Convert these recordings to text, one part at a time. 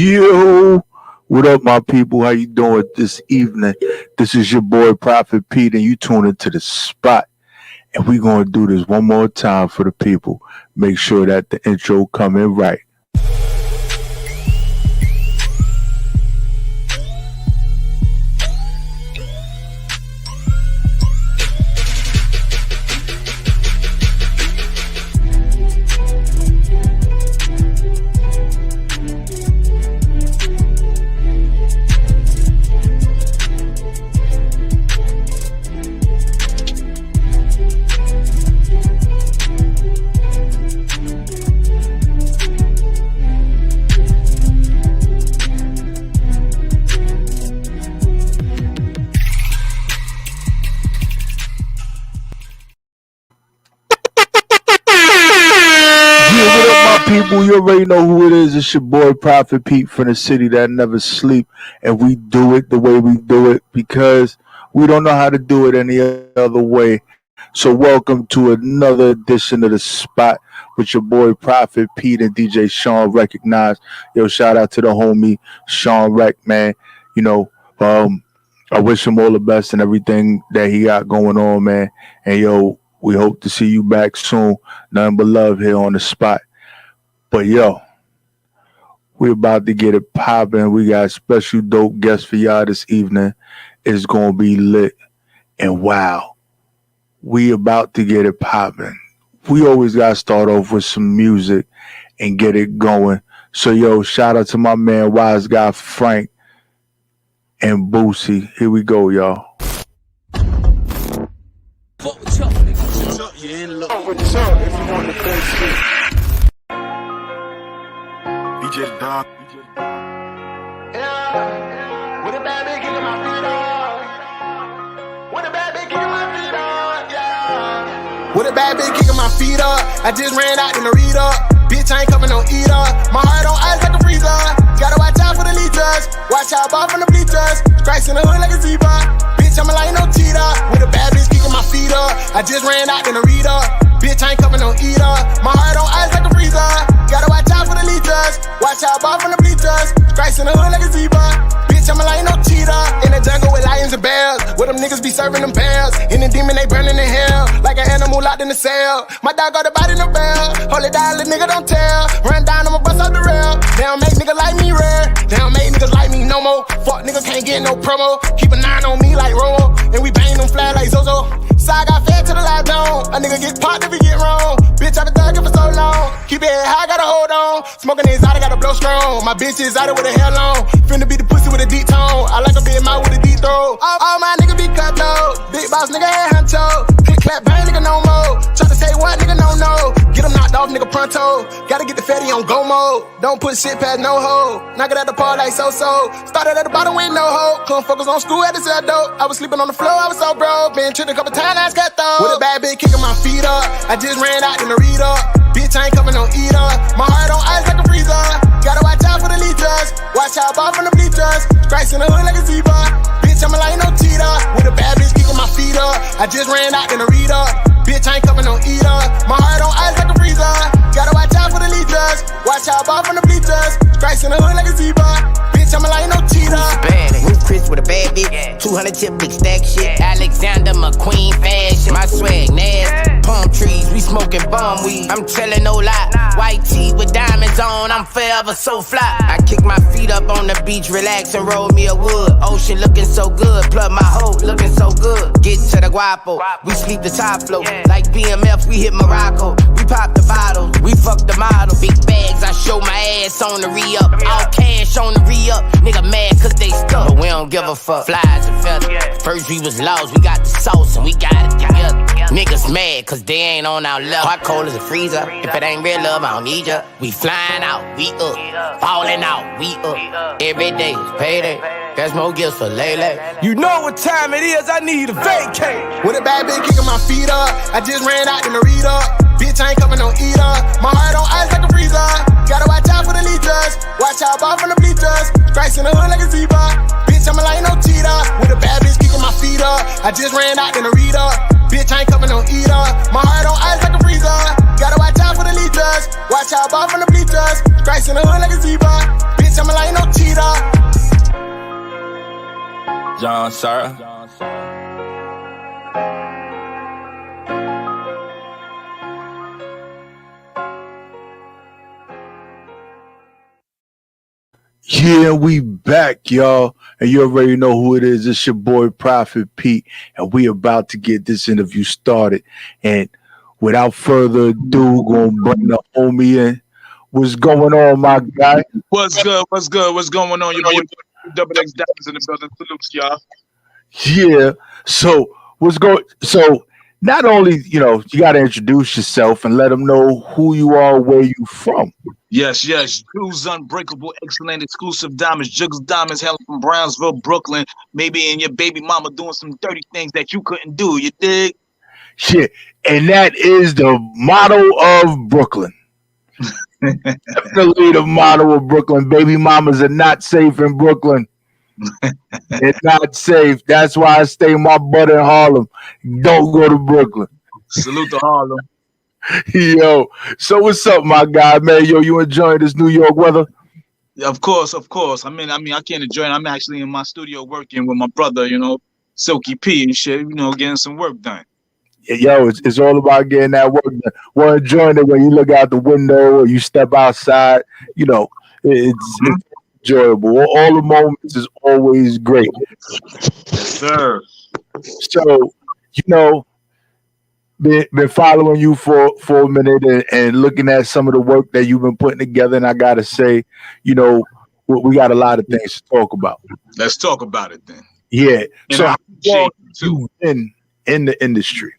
Yo, what up, my people? How you doing this evening? This is your boy Prophet Pete, and you tune into The Spot. And we're going to do this one more time for the people. Make sure that the intro come in right. People, you already know who it is. It's your boy Prophet Pete from the city that never sleep, and we do it the way we do it because we don't know how to do it any other way. So welcome to another edition of The Spot with your boy Prophet Pete and DJ Sean Recognize. Yo, shout out to the homie Sean Rec, man. You know, I wish him all the best and everything that he got going on, man. And yo, we hope to see you back soon. Nothing but love here on The Spot. But yo, we're about to get it popping. We got a special dope guest for y'all this evening. It's going to be lit. And wow, we about to get it popping. We always got to start off with some music and get it going. So yo, shout out to my man, Wise Guy Frank and Boosie. Here we go, y'all. What's up, nigga? What's up? You ain't looking. What's up? If you want to play shit. DJ Dog. Yeah. With a bad bitch kicking my feet up. With a bad bitch kicking my feet up. Yeah. With a bad bitch kicking my feet up. I just ran out in the read up. Bitch, I ain't coming no eater. My heart on ice like a freezer. Gotta watch out for the leechers. Watch out ball from the bleachers. Scratch in the hood like a zebra. Bitch, I'm like no cheater. With a bad bitch kicking my feet up. I just ran out in the read up. Bitch, I ain't coming no eater. My heart on ice like a freezer. Gotta watch out for the leechers. Watch out ball from the bleachers. Scratch in the hood like a zebra. Bitch, I'm like no cheater. In the jungle with lions and bears. Where them niggas be serving them bells. In the demon, they burning in hell. Like an animal locked in the cell. My dog got a body in the bell. Hold it down, little nigga don't tell. Run down, I'ma bust out the rail. They don't make niggas like me rare. They don't make niggas like me no more. Fuck nigga can't get no promo. Keep a 9 on me like Romo. And we bang them flat like Zozo. So I got fed to the live zone. A nigga get popped if he get wrong. Bitch, I've been thugging for so long. Keep it high, gotta hold on. Smoking inside, I gotta blow strong. My bitch is out with a hair long. Finna be the pussy with a deep tone. I like a big mouth with a deep throat. All my niggas be cut though. Big boss nigga head honcho. Click clap bang nigga no more. Try to say what nigga no. Get him knocked off nigga pronto. Gotta get the fatty on go mode. Don't put shit past no hoe. Knock it at the park like so-so. Started at the bottom with no hoe. Couldn't focus on school, had to sell dope. I was sleeping on the floor, I was so broke. Been tricked a couple times, I got though. With a bad bitch kicking my feet up. I just ran out in the read up. Bitch, I ain't coming no eater. My heart on ice like a freezer. Gotta watch out for the leechers. Watch out ball from the bleachers. Scratch in the hood like a zebra. Bitch, I'm like no cheater. With a bad bitch kicking my feet up. I just ran out in the read up. Bitch, I ain't coming no eater. My heart on ice like a freezer. Gotta watch out for the leechers. Watch out ball from the bleachers. Scratch in the hood like a zebra. Bitch, I'm like no cheater. Roof Chris with a bad bitch. 200 tip big stack shit. Alexander McQueen fashion. My swag nasty. Palm trees, we smoking bomb weed. I'm telling no lie. White tee with diamonds on. I'm forever so fly. I kick my feet up on the beach, relax and roll me a wood. Ocean looking so good. Plug my hoe looking so good. Get to the guapo. We sleep the top floor. Like BMF, we hit Morocco. We pop the bottle. We fuck the model. Big bags, I show my ass on the re-up. All cash on the re-up. Nigga mad cause they stuck. But we don't give a fuck. Flies and feathers. First we was lost, we got the sauce and we got it together. Niggas mad cause they ain't on our level. Hot cold as a freezer. If it ain't real love, I don't need ya. We flying out, we up. Falling out, we up. Every day is payday. There's more gifts for Lele. You know what time it is, I need a vacate. With a bad bitch kicking my feet up. I just ran out in the read up. Bitch, I ain't coming no eater. My heart on ice like a freezer. Gotta watch out for the leechers. Watch out ball from the bleachers. Scratch in the hood like a zebra. Bitch, I'm like no cheater. With a bad bitch kicking my feet up. I just ran out in the read up. Bitch, I ain't coming no eater. My heart on ice like a freezer. Gotta watch out for the leechers. Watch out ball from the bleachers. Scratch in the hood like a zebra. Bitch, bitch, I'm like no cheater. John Sarah. Yeah, we back, y'all. And you already know who it is. It's your boy, Prophet Pete. And we about to get this interview started. And without further ado, gonna bring the homie in. What's going on, my guy? What's good? What's good? What's going on? Your boy Juxx Diamondz in the building. Salutes, y'all. Yeah. So not only, you got to introduce yourself and let them know who you are, where you from. Yes. Juxx Unbreakable, excellent, exclusive diamonds. Juxx Diamondz, hailing from Brownsville, Brooklyn. Maybe in your baby mama doing some dirty things that you couldn't do. You dig? Shit. And that is the motto of Brooklyn. Definitely the motto of Brooklyn. Baby mamas are not safe in Brooklyn. It's not safe. That's why I stay my butt in Harlem. Don't go to Brooklyn. Salute to Harlem. Yo, so what's up, my guy, man? Yo, you enjoying this New York weather? Yeah, of course. I mean, I can't enjoy it. I'm actually in my studio working with my brother, Silky P and shit, getting some work done. Yo, it's all about getting that work done. We're enjoying it when you look out the window or you step outside. It's enjoyable. All the moments is always great. Yes, sir. So, been following you for a minute and looking at some of the work that you've been putting together, and I gotta say, we got a lot of things to talk about. Let's talk about it then. Yeah. And so how long too. you been in the industry?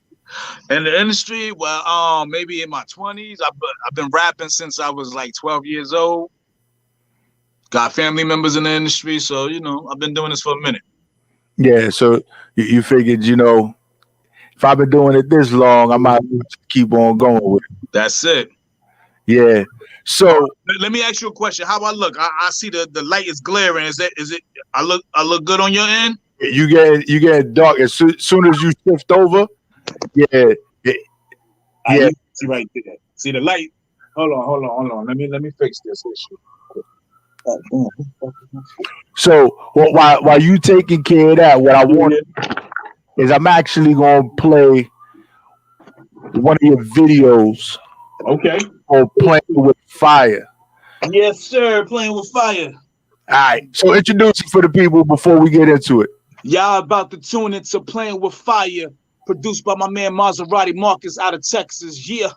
In the industry, well, maybe in my 20s. I've been rapping since I was like 12 years old. Got family members in the industry, so I've been doing this for a minute. Yeah, so you figured, if I've been doing it this long, I might keep on going with it. That's it. Yeah. So let me ask you a question. How I look? I see the light is glaring. Is it? I look good on your end? You get dark as soon as you shift over. Yeah. See right there. See the light. Hold on. Let me fix this issue. So while you taking care of that, what I want is I'm actually gonna play one of your videos. Okay. Called Playing with Fire. Yes, sir. Playing with Fire. All right. So introduce it for the people before we get into it. Y'all about to tune into Playing with Fire, produced by my man Maserati Marcus out of Texas. Yeah.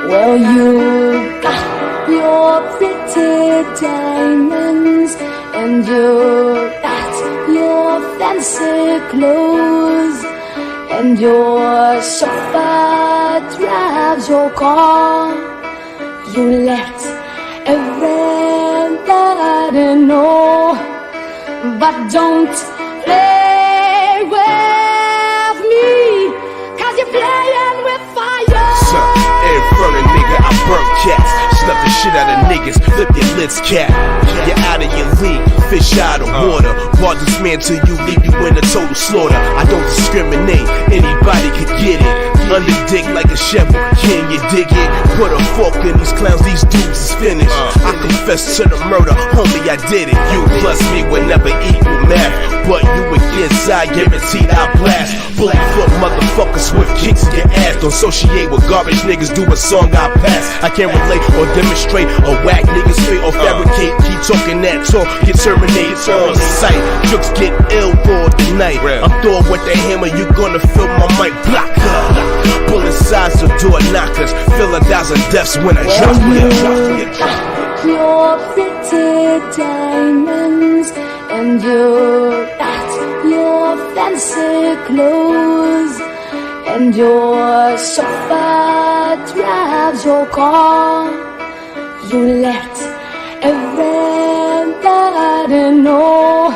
Well, you got your pretty diamonds and you got your fancy clothes and your chauffeur drives your car. You let everybody know, but don't play with me, 'cause you're playing with fire. In front of nigga, I burn cats. Slap the shit out of niggas, flip your lids cap. You're out of your league, fish out of water. Bar this man till you leave you in a total slaughter. I don't discriminate, anybody could get it. Under dick like a shovel, can you dig it? Put a fork in these clowns, these dudes is finished. I confess to the murder, homie, I did it. You plus me would never equal math, but you against I guaranteed I'll blast. Bullet foot motherfuckers with kicks in your ass. Don't associate with garbage niggas, do a song I pass. I can't relate or demonstrate or whack niggas straight or fabricate. Keep talking that talk, get terminated on sight. Juxx get ill for tonight. I'm throwing with the hammer, you gonna feel my mic block. Bullet sides of door knockers, feel 1,000 deaths when I drop it. Your pretty diamonds and you got your fancy clothes and your chauffeur drives your car. You let everybody know,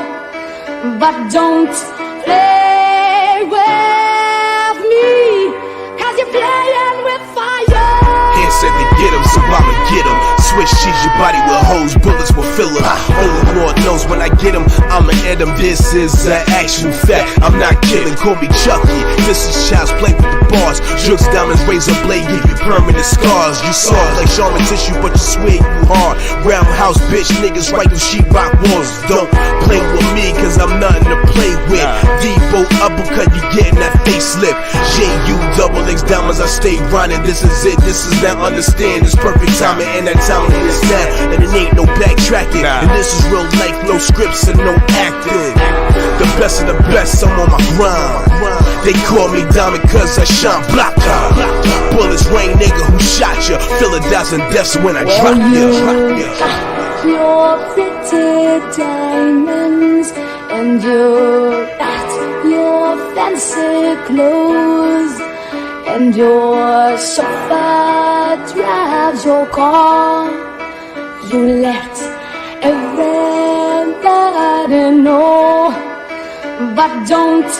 but don't play with me, 'cause you're playing with fire. said to get him, so I'ma get him. Switch cheese your body with hoes, bullets will fill him. Only Lord knows when I get him, I'ma end him. This is an actual fact, I'm not kidding, call me Chucky. This is child's play with the bars. Juxx Diamondz, razor blade, give you permanent scars. You soft like Charmin tissue, but you swear you hard. Roundhouse bitch, niggas right through sheetrock walls. Don't play with me, cause I'm nothing to play with. Devo uppercut, you getting that facelift. Juxx Diamondz, I stay running. This is it, this is now understand. It's perfect timing, and that timing is now. And it ain't no backtracking. And this is real life, no scripts and no acting. The best of the best, I'm on my grind. They call me Diamond cause I shine blocker. Bullets rain, nigga, who shot ya? Feel 1,000 deaths when I drop ya. Your pretty diamonds and you got your fancy clothes and your chauffeur drives your car. You let everybody know, but don't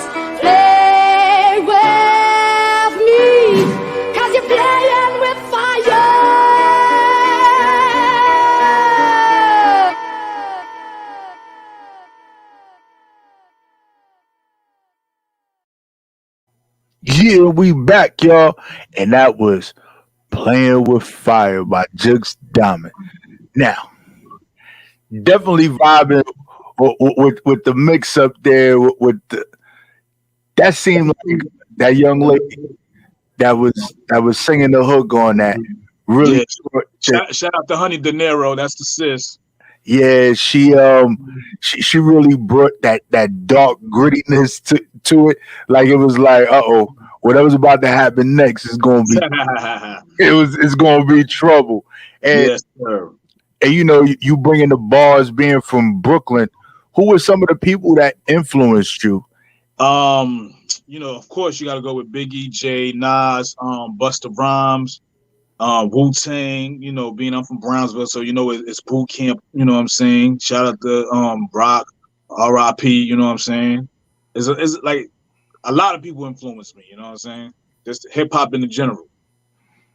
play with me, cause you're playing with fire. Yeah, we back, y'all. And that was Playing with Fire by Juxx Diamondz. Now, definitely vibing with the mix up there with the, that seemed like that young lady that was singing the hook on that. Really, shout out to Honey De Niro. That's the sis. Yeah, she really brought that dark grittiness to it. Like it was like, whatever's about to happen next is gonna be it's gonna be trouble. And yes, sir. And you bringing the bars being from Brooklyn. Who were some of the people that influenced you? Of course you gotta go with Biggie, Jay, Nas, Busta Rhymes, Wu-Tang, being I'm from Brownsville, so it's boot camp, you know what I'm saying? Shout out to Rock, R.I.P., you know what I'm saying? It's like a lot of people influenced me, you know what I'm saying? Just hip hop in general.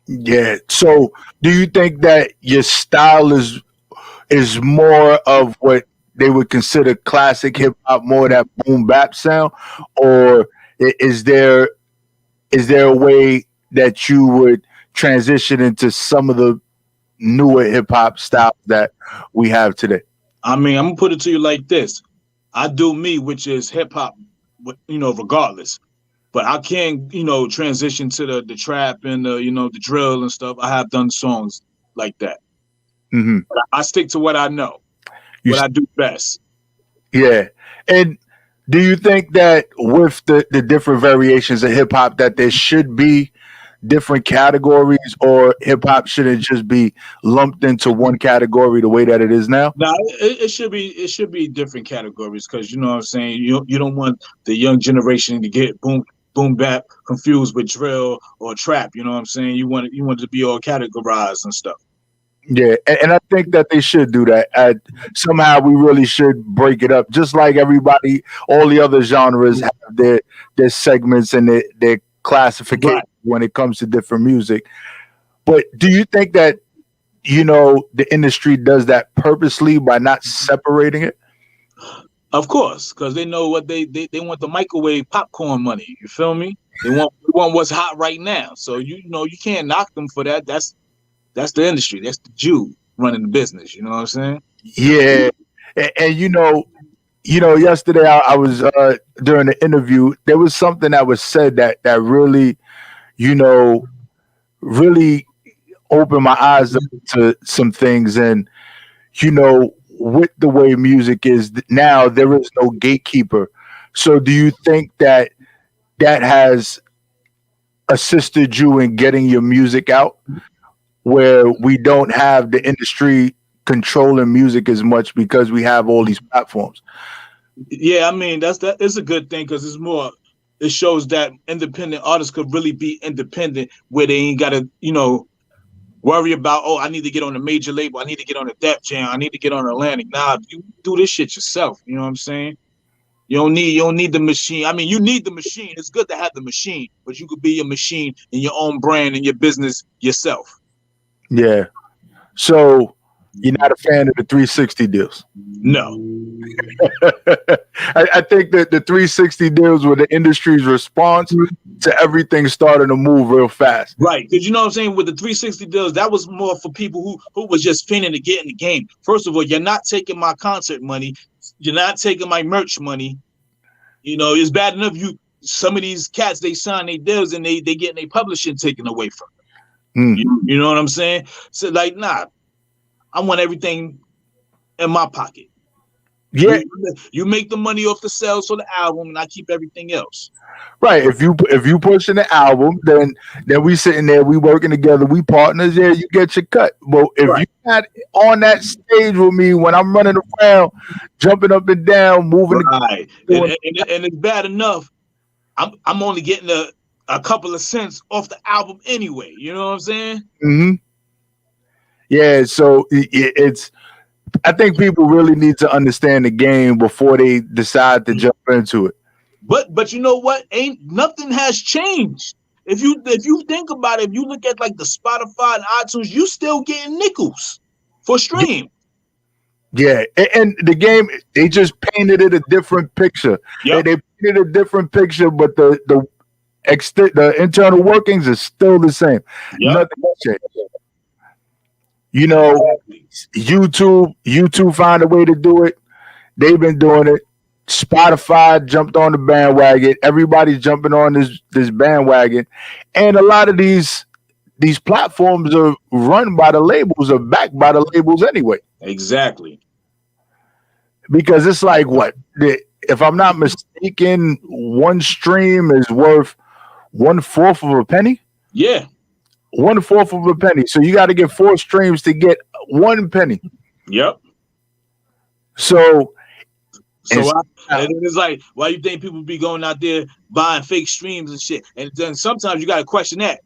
Yeah. So do you think that your style is more of what they would consider classic hip hop, more that boom bap sound, or is there a way that you would transition into some of the newer hip hop styles that we have today? I mean, I'm gonna put it to you like this: I do me, which is hip hop, regardless. But I can, transition to the trap and the drill and stuff. I have done songs like that. Mm-hmm. But I stick to what I know, what I do best. Yeah. And do you think that with the different variations of hip hop that there should be different categories, or hip hop shouldn't just be lumped into one category the way that it is now? No, it should be different categories, because you know what I'm saying. You don't want the young generation to get boom bap confused with drill or trap. You know what I'm saying. You want it to be all categorized and stuff. Yeah, and I think that they should do that. Somehow we really should break it up, just like everybody, all the other genres have their segments and their classification when it comes to different music. But do you think that the industry does that purposely by not separating it? Of course, because they know what they want, the microwave popcorn money. You feel me? They want what's hot right now. So you can't knock them for that. That's the industry. That's the Jew running the business. You know what I'm saying? Yeah, and yesterday I was during the interview. There was something that was said that really, really opened my eyes up to some things. And with the way music is now, there is no gatekeeper. So do you think that has assisted you in getting your music out, where we don't have the industry controlling music as much because we have all these platforms? Yeah, I mean that is a good thing, because it's more. It shows that independent artists could really be independent, where they ain't gotta worry about, I need to get on a major label, I need to get on a Def Jam, I need to get on Atlantic. Nah, you do this shit yourself. You know what I'm saying? You don't need the machine. I mean, you need the machine. It's good to have the machine, but you could be your machine in your own brand and your business yourself. Yeah. So you're not a fan of the 360 deals. No. I think that the 360 deals were the industry's response to everything starting to move real fast. Right, because you know what I'm saying, with the 360 deals, that was more for people who was just finna to get in the game. First of all, you're not taking my concert money, you're not taking my merch money. You know, it's bad enough some of these cats, they sign their deals and they getting their publishing taken away from them. You know what I'm saying? So like, nah, I want everything in my pocket. Yeah, you make the money off the sales for the album, and I keep everything else. Right. If you pushing the album, then we sitting there, we working together, we partners. Yeah, you get your cut. But if you're not on that stage with me when I'm running around, jumping up and down, moving, right, and it's bad enough. I'm only getting a couple of cents off the album anyway. You know what I'm saying? Mm-hmm. Yeah. So it's. I think people really need to understand the game before they decide to jump into it. But you know what? Ain't nothing has changed. If you think about it, if you look at like the Spotify and iTunes, you still getting nickels for stream. Yeah, and the game, they just painted it a different picture. Yep. They painted a different picture, but the internal workings is still the same. Yep. Nothing has changed. You know, YouTube find a way to do it. They've been doing it. Spotify jumped on the bandwagon. Everybody's jumping on this bandwagon, and a lot of these platforms are run by the labels, are backed by the labels anyway. Exactly. Because it's like, what, if I'm not mistaken, one stream is worth 1/4 of a penny. Yeah. 1/4 of a penny. So you got to get 4 streams to get 1 penny. Yep. So it's like, why you think people be going out there buying fake streams and shit? And then sometimes you got to question that.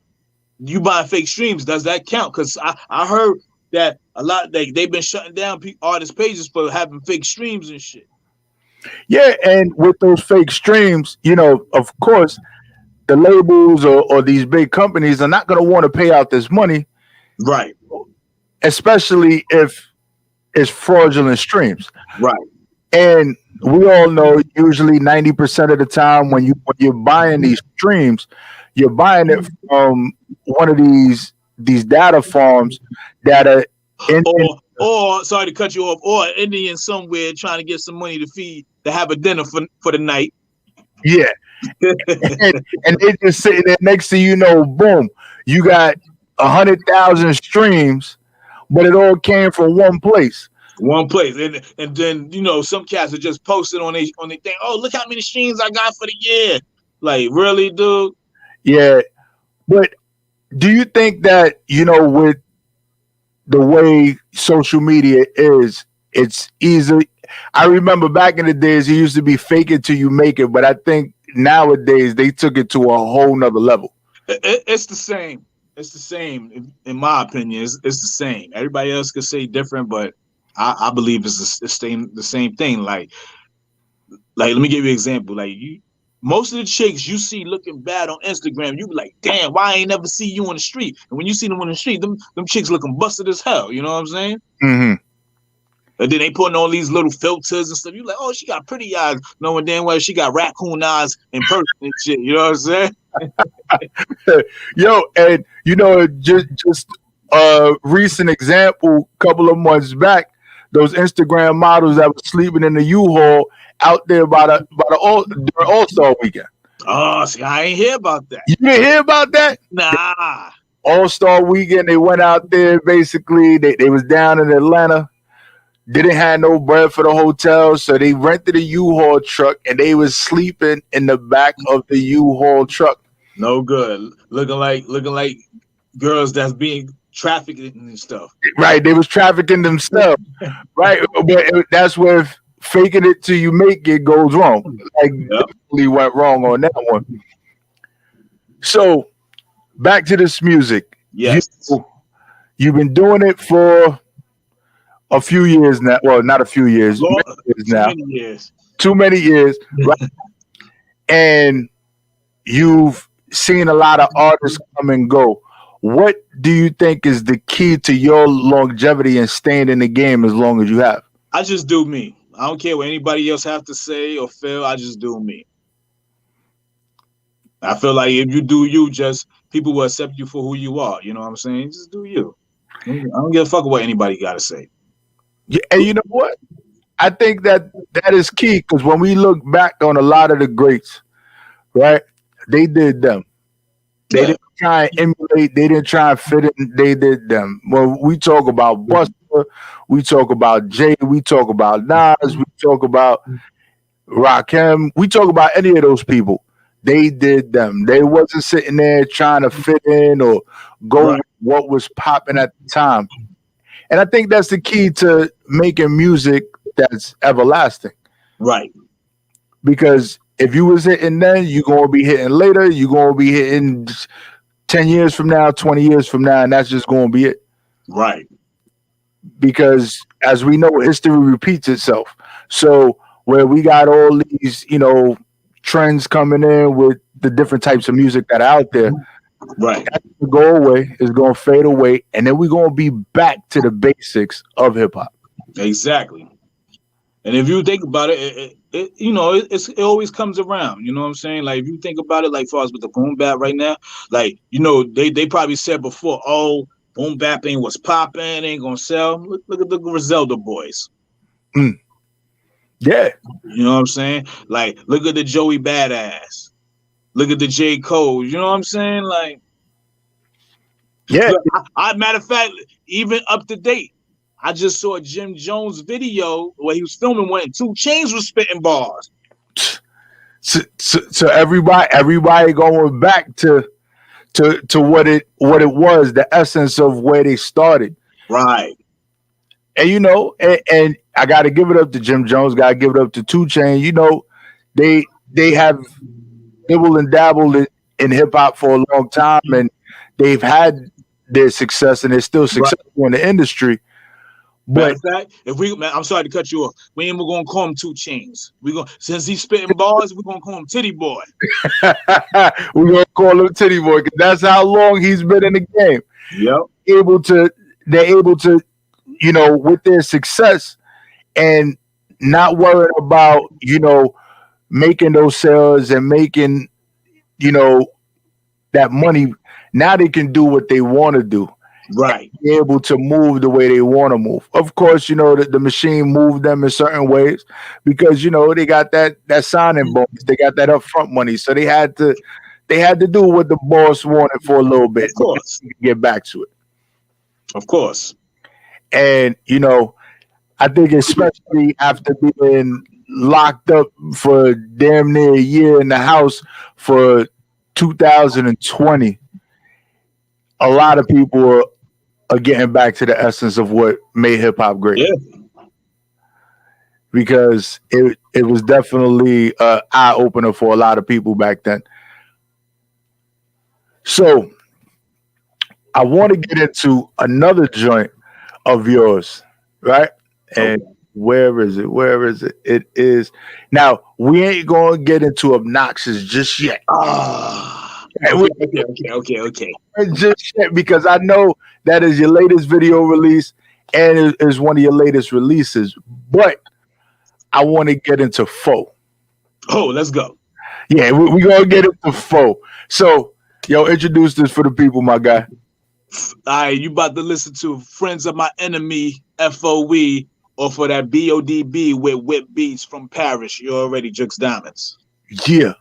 You buying fake streams, does that count? Because I heard that a lot they've been shutting down artist pages for having fake streams and shit. Yeah, and with those fake streams, you know, of course, the labels or these big companies are not going to want to pay out this money. Right. Especially if it's fraudulent streams. Right. And we all know usually 90% of the time when you're buying these streams, you're buying it from one of these data farms that are or sorry to cut you off, or an Indian somewhere trying to get some money to have a dinner for the night. Yeah. and they just sitting there next to you know, boom, you got 100,000 streams, but it all came from one place. One place, and then you know some cats are just posted on their thing. Oh, look how many streams I got for the year! Like, really, dude? Yeah, but do you think that, you know, with the way social media is, it's easy? I remember back in the days it used to be fake it till you make it, but I think nowadays they took it to a whole nother level. It's the same. It's the same, in my opinion. It's the same. Everybody else could say different, but I believe it's the same thing. Like let me give you an example. Like most of the chicks you see looking bad on Instagram, you be like, damn, why I ain't never see you on the street? And when you see them on the street, them chicks looking busted as hell. You know what I'm saying? Mm-hmm. And then they putting all these little filters and stuff. You like, oh, she got pretty eyes, knowing damn well she got raccoon eyes in person and shit. You know what I'm saying? Yo, and you know, just recent example, couple of months back, those Instagram models that were sleeping in the U-Haul out there during All-Star weekend. Oh, see, I ain't hear about that. You didn't hear about that? Nah. All-Star weekend, they went out there, basically, they was down in Atlanta, didn't have no bread for the hotel, so they rented a U-Haul truck, and they was sleeping in the back of the U-Haul truck. No good. Looking like girls that's being trafficked and stuff. Right, they was trafficking themselves. Right, but that's where faking it till you make it goes wrong. Like, definitely went wrong on that one. So, back to this music. Yes, you've been doing it for a few years now. Well, not a few years. Too many years. Right? And you've seen a lot of artists come and go. what do you think is the key to your longevity and staying in the game as long as you have? I just do me. I don't care what anybody else have to say or feel. I just do me. I feel like if you do you, just people will accept you for who you are. You know what I'm saying? Just do you. I don't give a fuck what anybody got to say. Yeah, and you know what? I think that is key, because when we look back on a lot of the greats, right? They did them. They didn't try and emulate. They didn't try and fit in. They did them. When we talk about Busta, we talk about Jay, we talk about Nas, we talk about Rakim, we talk about any of those people. They did them. They wasn't sitting there trying to fit in or go with what was popping at the time. And I think that's the key to making music that's everlasting. Right. Because if you was hitting then, you're going to be hitting later. You're going to be hitting 10 years from now, 20 years from now, and that's just going to be it. Right. Because as we know, history repeats itself. So where we got all these, trends coming in with the different types of music that are out there, right, that's going to go away, it's going to fade away, and then we're going to be back to the basics of hip-hop. Exactly. And if you think about it, it always comes around. You know what I'm saying? Like, if you think about it, like, far as with the boom bap right now, like, they probably said before, oh, boom bap ain't what's popping, ain't gonna sell. Look at the Griselda boys. Yeah. You know what I'm saying? Like, look at the Joey Badass. Look at the J. Cole. You know what I'm saying? Like, yeah. Matter of fact, even up to date, I just saw a Jim Jones video where he was filming when 2 Chainz was spitting bars. So everybody going back to what it was, the essence of where they started. Right. And and I gotta give it up to Jim Jones, gotta give it up to 2 Chainz. They dibble and dabbled in hip hop for a long time, and they've had their success, and they're still successful in the industry. But fact, I'm sorry to cut you off. We ain't gonna call him 2 Chainz. Since he's spitting bars, we're gonna call him Titty Boy. We're gonna call him Titty Boy because that's how long he's been in the game. Yep. They're able to, with their success and not worrying about, making those sales and making, that money. Now they can do what they want to do. Right. Be able to move the way they want to move. Of course, the machine moved them in certain ways because they got that signing bonus, they got that upfront money, so they had to do what the boss wanted for a little bit. Of course, get back to it. Of course, and I think especially after being locked up for damn near a year in the house for 2020, a lot of people are getting back to the essence of what made hip hop great. Yeah. Because it was definitely an eye opener for a lot of people back then. So I want to get into another joint of yours, right? And where is it? It is now. We ain't gonna get into Obnoxious just yet. Okay. Just yet, because I know that is your latest video release and it is one of your latest releases. But I want to get into Foe. Oh, let's go. Yeah, we're gonna get into Foe. So, introduce this for the people, my guy. All right, you about to listen to Friends of My Enemy, FOE, or for that BODB with Whip Beats from Paris. You already Juxx Diamondz. Yeah.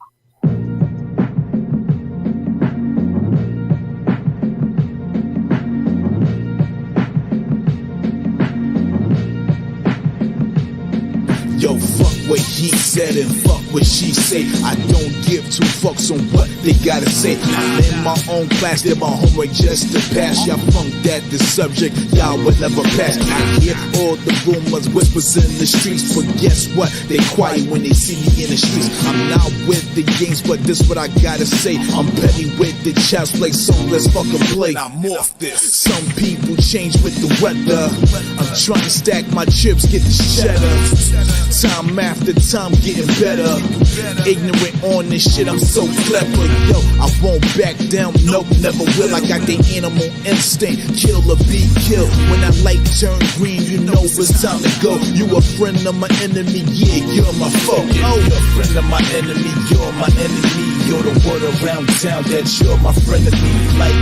Yo, fuck what he said and fuck what she say. I don't give 2 fucks on what they gotta say. I'm in my own class, did my homework just to pass. Y'all funked at the subject, y'all will never pass. I hear all the rumors, whispers in the streets, but guess what? They quiet when they see me in the streets. I'm not with the games, but this what I gotta say. I'm petty with the child's play, so let's fucking play. I'm off this. Some people change with the weather. I'm trying to stack my chips, get the cheddar. Time after the time getting better. Ignorant on this shit, I'm so clever. Yo, I won't back down, nope, never will. I got the animal instinct, kill or be killed. When that light turn green, you know it's time to go. You a friend of my enemy, yeah, you're my foe. Oh, you're a friend of my enemy, you're my enemy. You're the word around town that you're my friend of me. Like,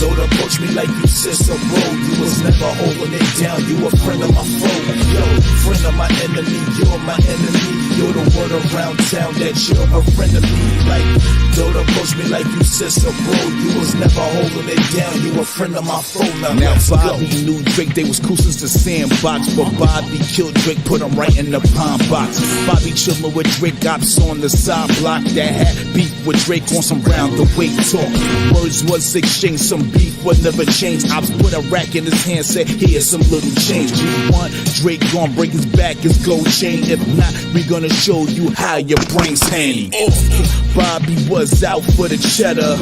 don't approach me like you Cicero. You was never holding it down, you a friend of my foe. Yo, friend of my enemy, you're my enemy. You're the word around town that you're a friend of me. Like, don't approach me like you Cicero. You was never holding it down, you a friend of my foe. Now Bobby knew Drake, they was cool since the sandbox. But Bobby killed Drake, put him right in the pine box. Bobby chillin' with Drake, ops on the side block that had beef with Drake on some round the way talk. Words was exchanged, some beef would never change. Ops put a rack in his hand, said here's some little change. G1, Drake gon' break his back, his gold chain. If not, we gonna show you how your brains hang. Bobby was out for the cheddar,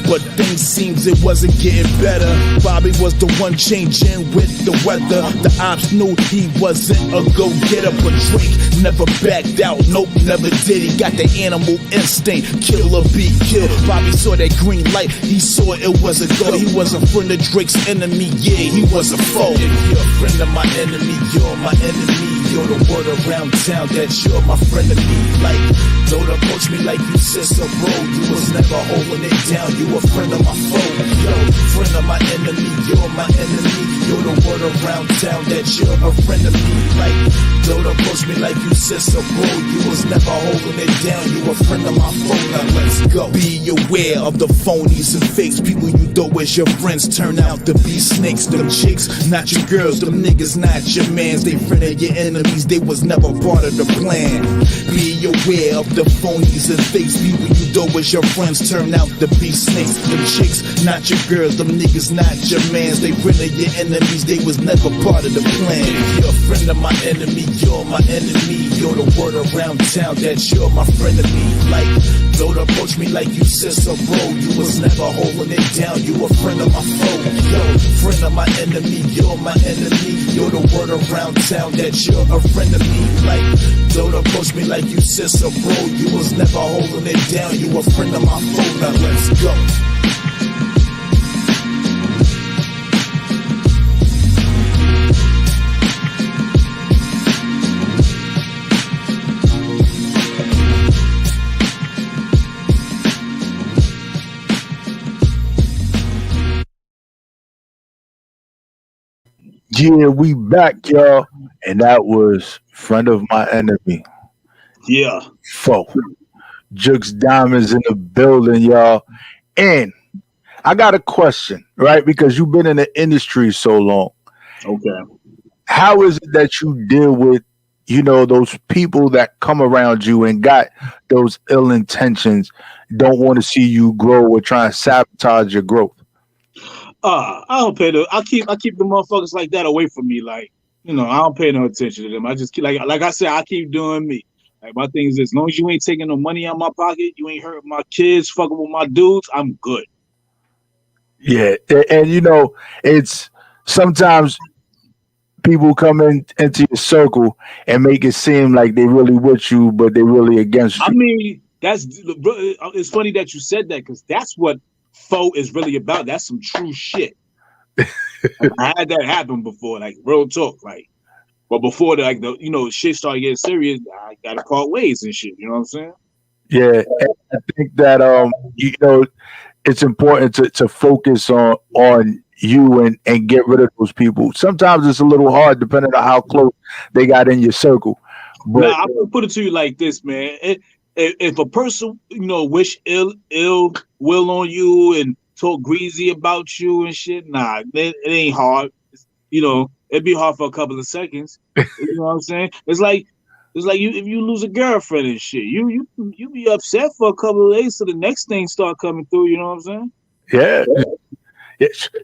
but things seems it wasn't getting better. Bobby was the one changing with the weather. The ops knew he wasn't a go-getter, but Drake never backed out, nope, never did. He got the animal instinct, kill or be killed. Bobby saw that green light, he saw it was a go. He was a friend of Drake's enemy, yeah, he was a foe. If you're a friend of my enemy, you're my enemy. You're the word around town that you're my friend of me. Like, don't approach me like you Cicero. You was never holding it down, you a friend of my foe. Yo, friend of my enemy, you're my enemy. You're the word around town that you're a friend of me. Like, don't approach me like you Cicero. You was never holding it down, you a friend of my foe. Now let's go. Be aware of the phonies and fakes. People you thought was your friends turn out to be snakes. Them chicks, not your girls. Them niggas, not your mans. They friend of your enemies, they was never part of the plan. Be aware of the phonies and fakes. People you thought was your friends turn out to be snakes. Them chicks, not your girls. Them niggas, not your mans. They friend of your enemies, they was never part of the plan. If you're a friend of my enemy, you're my enemy. You're the word around town that you're my friend of me. Like, don't approach me like you Cicero. You was never holding it down, you a friend of my foe. Yo, friend of my enemy, you're my enemy. You're the word around town that you're a friend of me. Like, don't approach me like you Cicero. You was never holding it down, you a friend of my foe. Now let's go. Yeah, we back, y'all. And that was Friend of My Enemy. Yeah. Foe. Juxx Diamondz in the building, y'all. And I got a question, right? Because you've been in the industry so long. Okay. How is it that you deal with, those people that come around you and got those ill intentions, don't want to see you grow or try and sabotage your growth? I don't pay I keep the motherfuckers like that away from me. Like, I don't pay no attention to them. I just keep, like I said, I keep doing me. Like, my thing is this: as long as you ain't taking no money out of my pocket, you ain't hurting my kids, fucking with my dudes, I'm good. Yeah, and it's sometimes people come into your circle and make it seem like they really with you, but they really against you. I mean, it's funny that you said that, because that's what foe is really about. That's some true shit. I had that happen before, like real talk, like. But before shit started getting serious, I gotta part ways and shit. You know what I'm saying? Yeah, and I think that it's important to focus on you and get rid of those people. Sometimes it's a little hard depending on how close they got in your circle. But I'm gonna put it to you like this, man. If a person wish ill will on you and talk greasy about you and shit, nah, it ain't hard. It'd be hard for a couple of seconds. You know what I'm saying? It's like you, if you lose a girlfriend and shit, you be upset for a couple of days till the next thing start coming through. You know what I'm saying? Yeah.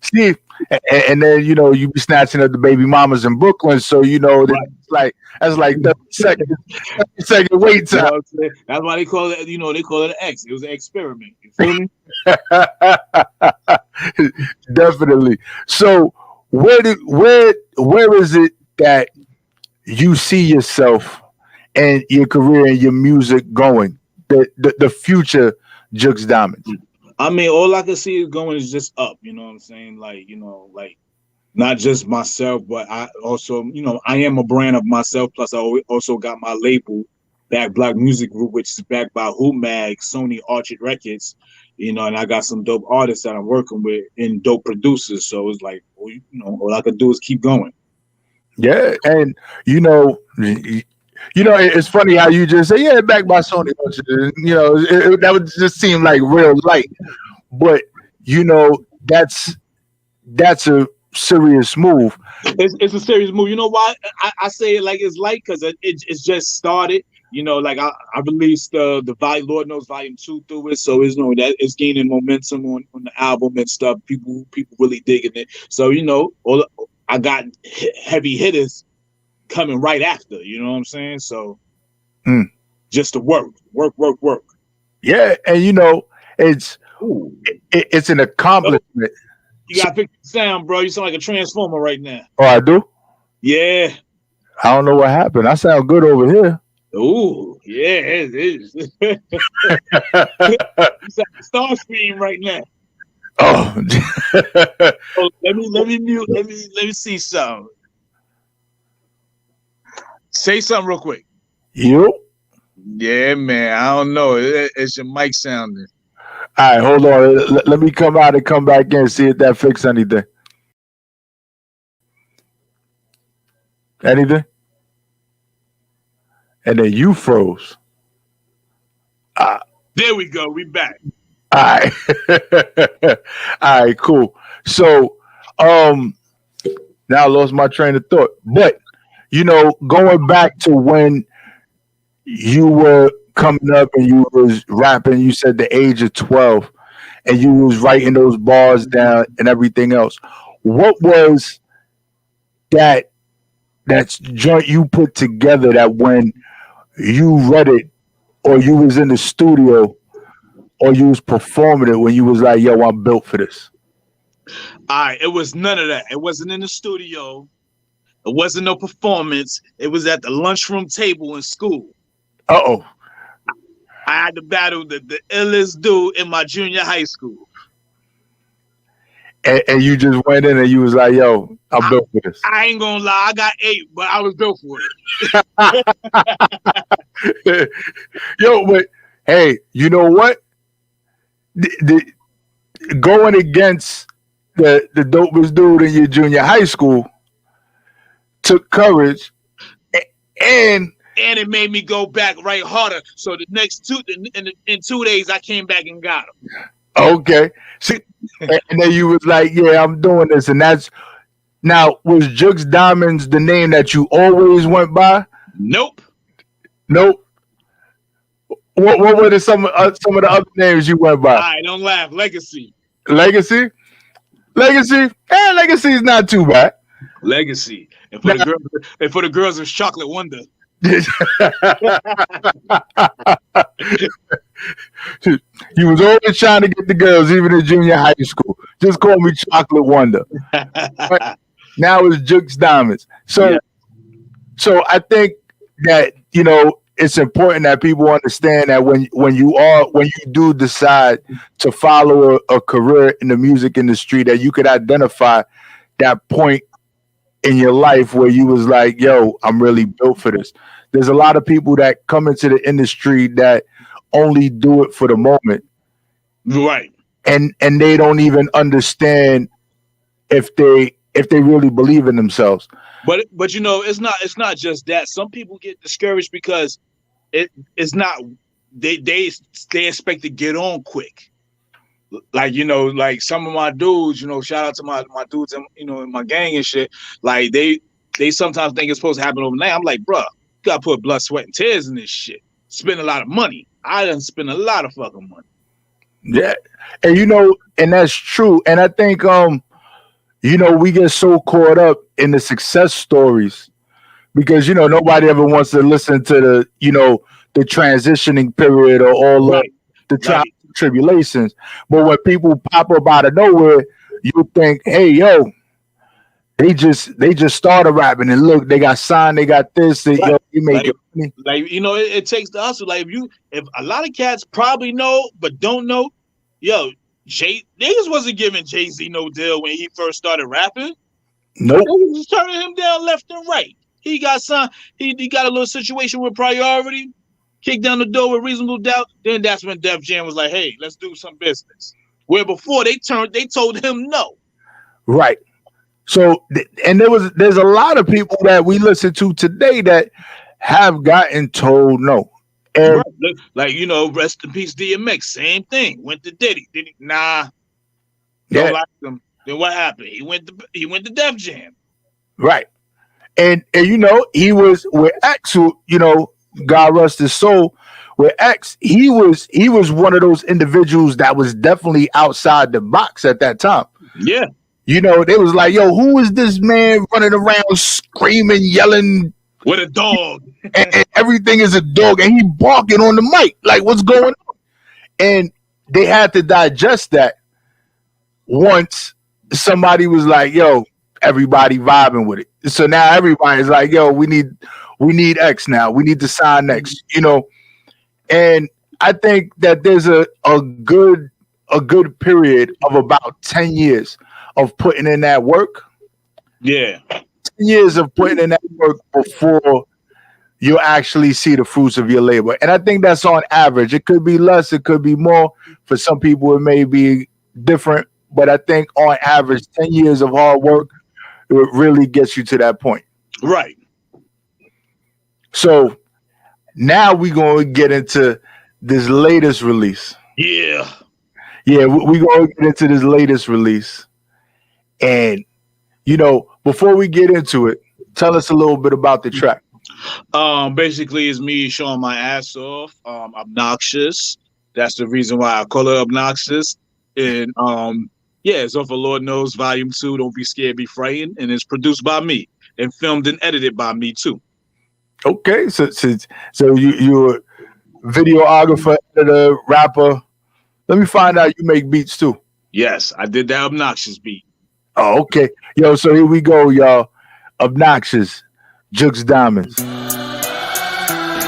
See, and then you be snatching up the baby mamas in Brooklyn, so right. that's like 30 second wait time. That's why they call it. They call it an X. It was an experiment. You feel me? Definitely. So where is it that you see yourself and your career and your music going? The future Juxx Diamondz. I mean, all I can see is going is just up. You know what I'm saying? Like, you know, like not just myself, but I also, you know, I am a brand of myself. Plus, I also got my label, Back Black Music Group, which is backed by Who Mag, Sony Orchard Records. You know, and I got some dope artists that I'm working with and dope producers. So it's like, well, you know, all I could do is keep going. Yeah, and it's funny how you just say, yeah, backed by Sony Orchard. You know, that would just seem like real light, but you know, that's a serious move. It's a serious move. You know why I say it like it's light? Because it's just started. You know, like I released the volume, Lord knows, volume 2 through it. So it's, you know, that it's gaining momentum on the album and stuff. People really digging it. So, you know, I got heavy hitters coming right after. You know what I'm saying? So just to work. Yeah, and you know, it's an accomplishment. You gotta pick the sound, bro. You sound like a transformer right now. Oh, I do? Yeah. I don't know what happened. I sound good over here. Ooh, yeah, it is. You sound like Starscream right now. Oh. Oh, let me mute. Let me see something. Say something real quick. You? Yeah, man. I don't know. It's your mic sounding. All right, hold on. Let me come out and come back in and see if that fixes anything. Anything? And then you froze. There we go. We back. All right. All right, cool. So, now I lost my train of thought. But, you know, going back to when you were coming up and you was rapping, you said the age of 12, and you was writing those bars down and everything else. What was that's joint you put together that when you read it, or you was in the studio, or you was performing it, when you was like, yo, I'm built for this? All right, it was none of that. It wasn't in the studio. It wasn't no performance. It was at the lunchroom table in school. Uh-oh. I had to battle the illest dude in my junior high school. And you just went in and you was like, yo, I'm built for this. I ain't gonna lie, I got 8, but I was built for it. Yo, but hey, you know what? Going against the dopest dude in your junior high school took courage, and it made me go back right harder. So the next in 2 days, I came back and got him. Okay. See, and then you was like, yeah, I'm doing this. And that's, now, was Juxx Diamondz the name that you always went by? Nope. What were some of the other names you went by? All right, don't laugh. Legacy. Legacy? Legacy is not too bad. Legacy. And for the girls, it's Chocolate Wonder. He was always trying to get the girls, even in junior high school. Just call me Chocolate Wonder. Now it's Juxx Diamondz. So I think that, you know, it's important that people understand that when you do decide to follow a career in the music industry, that you could identify that point in your life where you was like, yo, I'm really built for this. There's a lot of people that come into the industry that only do it for the moment. Right. And they don't even understand if they really believe in themselves. But you know, it's not just that. Some people get discouraged because it's not, they expect to get on quick. Like, you know, like some of my dudes, you know, shout out to my dudes and, you know, in my gang and shit, like they sometimes think it's supposed to happen overnight. I'm like, bruh, you gotta put blood, sweat, and tears in this shit. Spend a lot of money. I done spend a lot of fucking money. Yeah. And you know, and that's true. And I think you know, we get so caught up in the success stories because, you know, nobody ever wants to listen to the, you know, the transitioning period or all the trials and tribulations. But when people pop up out of nowhere, you think, hey, yo, They just started rapping and look, they got signed, they got this, they make it money. Like, you know, it takes the hustle. Like if a lot of cats probably know but don't know, yo, niggas wasn't giving Jay-Z no deal when he first started rapping. Nope. They was just turning him down left and right. He got signed, he got a little situation with Priority, kicked down the door with Reasonable Doubt. Then that's when Def Jam was like, hey, let's do some business. Where before they told him no. Right. So, and there's a lot of people that we listen to today that have gotten told no. And like, you know, rest in peace, DMX, same thing. Went to Diddy. Nah, don't like him. Then what happened? He went to Def Jam. Right. And you know, he was with X, who, you know, God rest his soul. With X, he was one of those individuals that was definitely outside the box at that time. Yeah. You know, they was like, yo, who is this man running around screaming, yelling with a dog? and everything is a dog, and he barking on the mic. Like, what's going on? And they had to digest that once somebody was like, yo, everybody vibing with it. So now everybody's like, yo, we need X now. We need to sign X, you know. And I think that there's a good period of about 10 years of putting in that work. Yeah. 10 years of putting in that work before you actually see the fruits of your labor. And I think that's on average. It could be less, it could be more. For some people, it may be different. But I think on average, 10 years of hard work, it really gets you to that point. Right. So now we're going to get into this latest release. Yeah. Yeah, we're going to get into this latest release. And, you know, before we get into it, tell us a little bit about the track. Basically, it's me showing my ass off. Obnoxious. That's the reason why I call it Obnoxious. And yeah, it's off of Lord Knows Volume 2. Don't be scared, be frightened. And it's produced by me and filmed and edited by me too. Okay, so you're a videographer, editor, rapper. Let me find out you make beats too. Yes, I did that Obnoxious beat. Oh, okay. Yo, so here we go, y'all. Obnoxious, Juxx Diamondz.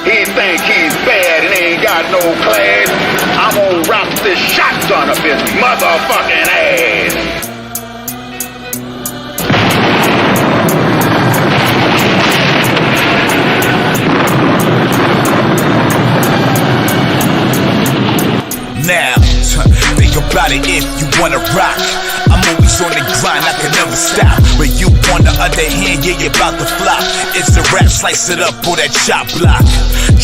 He think he's bad and ain't got no class. I'm gonna rock this shotgun up his motherfucking ass. Now, think about it if you wanna rock. I'm always on the grind, I can never stop. But you on the other hand, yeah, you're about to flop. It's a rap, slice it up on that chop block.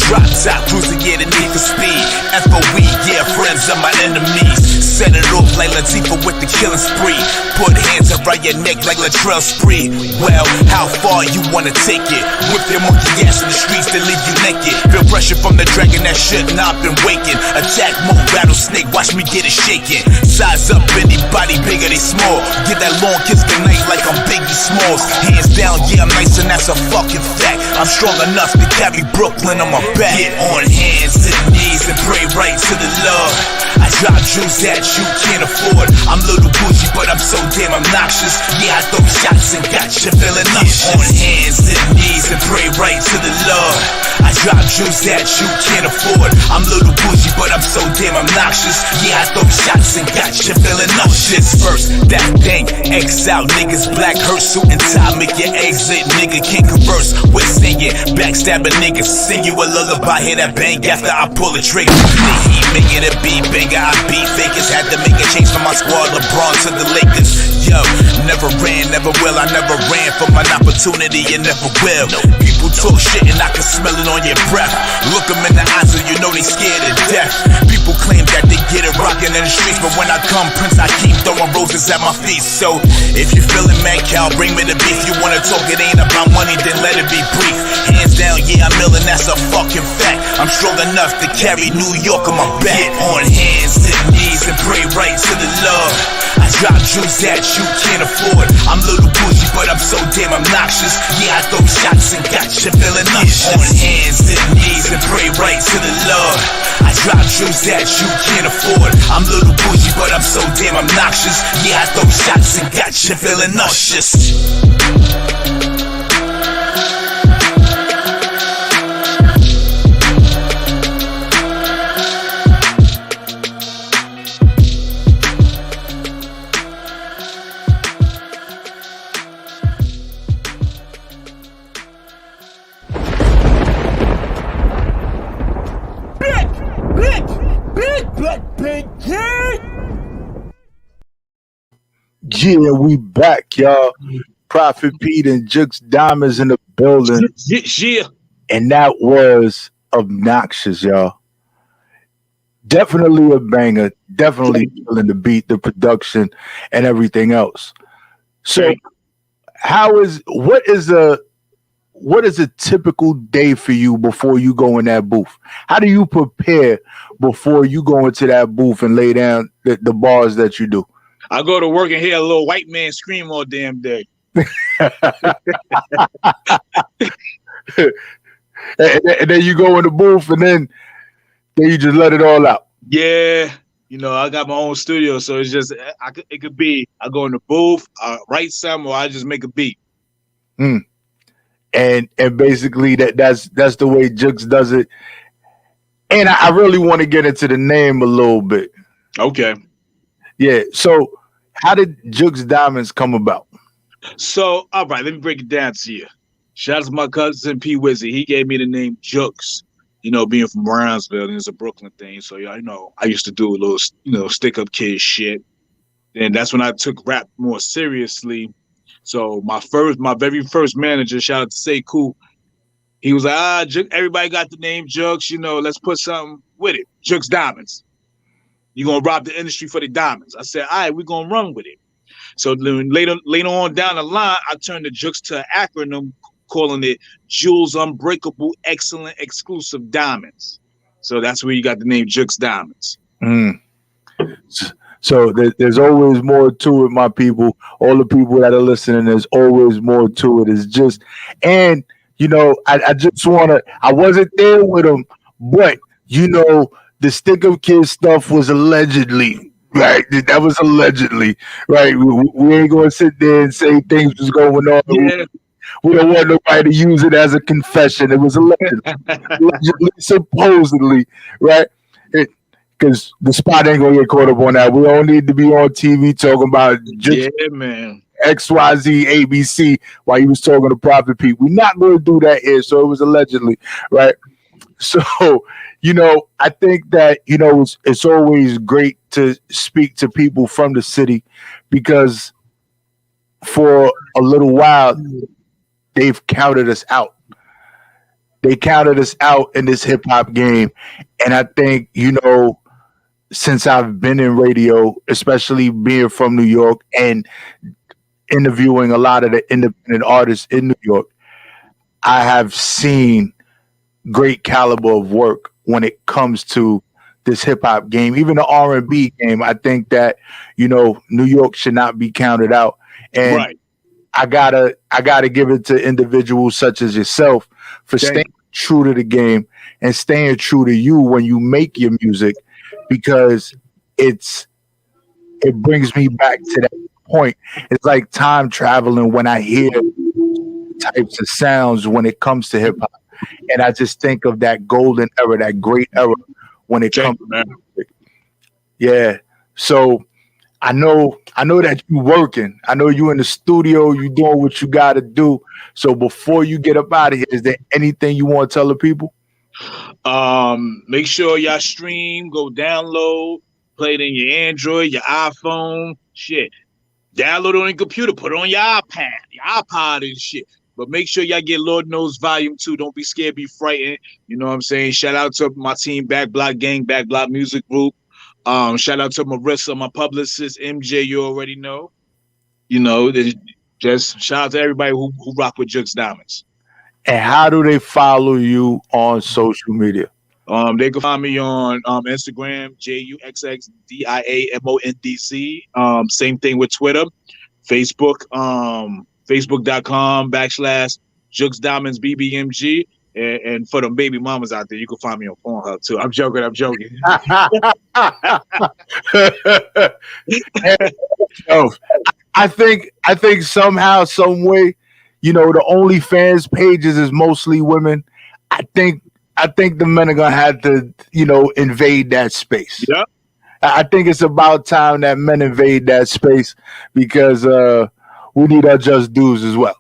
Drop top, cruising, yeah, the need for speed. FOE, yeah, friends of my enemies. Set it off like Latifah with the killing spree. Put hands around your neck like Latrell Spree. Well, how far you wanna take it? Whip your monkey ass in the streets, then leave you naked. Feel pressure from the dragon that should not been waking. Attack mode, rattlesnake, watch me get it shaking. Size up anybody bigger, they small. Get that long kiss goodnight like I'm Biggie Smalls. Hands down, yeah, I'm nice and that's a fucking fact. I'm strong enough to carry Brooklyn on my back. Get on hands and knees and pray right to the Lord. I drop jewels that you can't afford. I'm little bougie, but I'm so damn obnoxious. Yeah, I throw shots and got you feeling nauseous. Get on hands and knees and pray right to the Lord. I drop jewels that you can't afford. I'm little bougie, but I'm so damn obnoxious. Yeah, I throw shots and got you feeling nauseous. First, that thing, X out, niggas black hurt suit and tie, make your exit, nigga can't converse with singing, backstabbing niggas, sing you a lullaby, hear that bang after I pull the trigger. The heat making a beat banger, I beat fakers, had to make a change from my squad, LeBron to the Lakers. Yo, never ran, never will, I never ran from an opportunity and never will. People talk shit and I can smell it on your breath. Look them in the eyes and you know they scared to death. People claim that they get it rockin' in the streets, but when I come, Prince, I keep throwing roses at my feet. So if you feeling mad, Cal, bring me the beef. You wanna talk, it ain't about money, then let it be brief. Hands down, yeah, I'm millin', that's a fucking fact. I'm strong enough to carry New York on my back. Get on hands and knees and pray right to the Lord. I drop jewels that you can't afford. I'm little bougie, but I'm so damn obnoxious. Yeah, I throw shots and got you feeling nauseous. Get on hands and knees and pray right to the Lord. I drop jewels that you can't afford. I'm little bougie, but I'm so damn obnoxious. Yeah, I throw shots and got you feeling nauseous. Yeah, we back, y'all. Prophet Pete and Juxx Diamondz in the building. Yeah. And that was obnoxious, y'all. Definitely a banger. Definitely feeling the beat, the production, and everything else. So, what is a typical day for you before you go in that booth? How do you prepare before you go into that booth and lay down the bars that you do? I go to work and hear a little white man scream all damn day. and then you go in the booth and then you just let it all out. Yeah. You know, I got my own studio, so it's just, it could be, I go in the booth, I write something, or I just make a beat. And basically that's the way Juxx does it. And I really want to get into the name a little bit. Okay. Yeah. So how did Juxx Diamondz come about? So, all right, let me break it down to you. Shout out to my cousin P. Wizzy. He gave me the name Juxx. You know, being from Brownsville, and it's a Brooklyn thing. So, yeah, you know, I used to do a little, stick-up kid shit. And that's when I took rap more seriously. So my very first manager, shout out to Say Cool, he was like, everybody got the name Juxx, let's put something with it. Juxx Diamondz. You're going to rob the industry for the diamonds. I said, all right, we're going to run with it. So later on down the line, I turned the Juxx to an acronym, calling it Jewels Unbreakable Excellent Exclusive Diamonds. So that's where you got the name Juxx Diamondz. So there's always more to it, my people. All the people that are listening, there's always more to it. It's just, and I just I wasn't there with them, but the stick-up kid stuff was allegedly, right? That was allegedly, right? We ain't gonna sit there and say things was going on. Yeah. We don't want nobody to use it as a confession. It was allegedly, supposedly, right? Because the spot ain't gonna get caught up on that. We don't need to be on TV talking about yeah, man. XYZ ABC while he was talking to Prophet Pete. We're not going to do that here. So it was allegedly, right? So, I think that, it's always great to speak to people from the city because for a little while, they've counted us out. They counted us out in this hip hop game. And I think, since I've been in radio, especially being from New York and interviewing a lot of the independent artists in New York, I have seen great caliber of work when it comes to this hip hop game, even the R&B game. I think that, New York should not be counted out. And right. I gotta give it to individuals such as yourself for staying true to the game and staying true to you when you make your music, because it brings me back to that point. It's like time traveling when I hear types of sounds when it comes to hip hop, and I just think of that golden era, that great era when it comes to music. Yeah. So I know that you're working. I know you in the studio. You doing what you got to do. So before you get up out of here, is there anything you want to tell the people? Make sure y'all stream, go download, play it in your Android, your iPhone, shit. Download it on your computer, put it on your iPod and shit. But make sure y'all get Lord Knows Volume 2. Don't be scared, be frightened. You know what I'm saying? Shout out to my team, Back Block Gang, Back Block Music Group. Shout out to Marissa, my publicist, MJ, you already know. Just shout out to everybody who rock with Juxx Diamondz. And how do they follow you on social media? They can find me on Instagram, JUXXDIAMONDC. Same thing with Twitter, Facebook, Facebook.com/Juxx Diamondz BBMG. And for them baby mamas out there, you can find me on Pornhub too. I'm joking. Yo, I think somehow, some way, the OnlyFans pages is mostly women. I think the men are gonna have to, invade that space. Yeah. I think it's about time that men invade that space because we need our just dues as well.